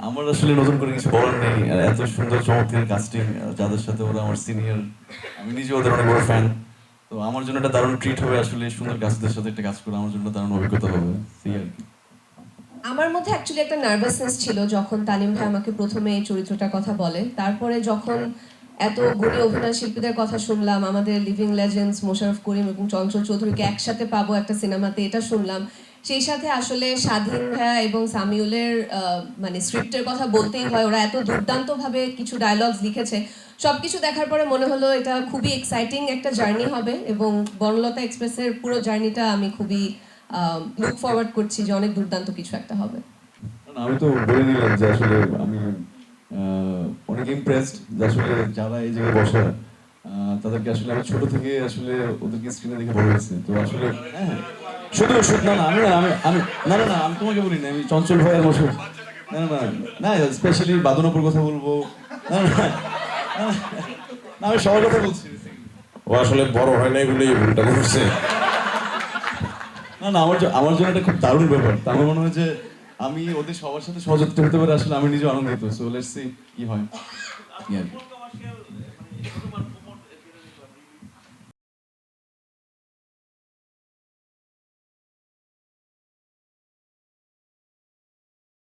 আমার আসলে নতুন করে কিছু বলার নেই। এত সুন্দর চমৎকার কাস্টিং, যাদের সাথে ওরা আমার সিনিয়র, আমি নিজে ওদের অনেক বড় ফ্যান। তো আমার জন্য একটা দারুণ ট্রিট হবে আসলে সুন্দর কাস্টদের সাথে একটা কাজ করে, আমার জন্য দারুণ অভিজ্ঞতা হবে। সেই আর কি। আমার মধ্যে অ্যাকচুয়ালি একটা নার্ভাসনেস ছিল যখন তানিম ভাই আমাকে প্রথমে এই চরিত্রটার কথা বলে। তারপরে যখন এত গুণী অভিনয় শিল্পীদের কথা শুনলাম, আমাদের লিভিং লেজেন্ডস মোশাররফ করিম এবং চঞ্চল চৌধুরীকে একসাথে পাবো একটা সিনেমাতে, এটা শুনলাম। সেই সাথে আসলে স্বাধীন ভাইয়া এবং সামিউলের মানে স্ক্রিপ্টের কথা বলতেই হয়, ওরা এত দুর্দান্তভাবে কিছু ডায়লগস লিখেছে। সবকিছু দেখার পরে মনে হলো এটা খুবই এক্সাইটিং একটা জার্নি হবে, এবং বনলতা এক্সপ্রেসের পুরো জার্নিটা আমি খুবই লুক ফরওয়ার্ড করছি যে অনেক দুর্দান্ত কিছু একটা হবে। কারণ আমি তো বলে নিলাম যে আসলে আমি অনেক ইমপ্রেসড যে আসলে যারা এই জায়গায় বসে, তাদেরকে আসলে আমি ছোট থেকে আসলে ওদেরকে স্ক্রিনে দেখে বড় হয়েছি। তো আসলে হ্যাঁ হ্যাঁ। শুধু শুধু না না আমি না আমি আমি না না না আমি তোমাকে বলি না, আমি চঞ্চল ভাইয়ের বসে না না না না স্পেশালি বাদনপুর কথা বলবো। না না না, না, না, আমি সবার কথা বলছি। ও আসলে বড় হয় নাই বলেই এই ভুলটা করছে। না না আমার জন্য এটা খুব দারুণ ব্যাপার। তো আমার মনে হয় যে আমি ওদের সবার সাথে সহযোগিতা হতে পারে, আসলে আমি নিজে আনন্দিত। সো লেটস সি কি হয়। কি আর কি।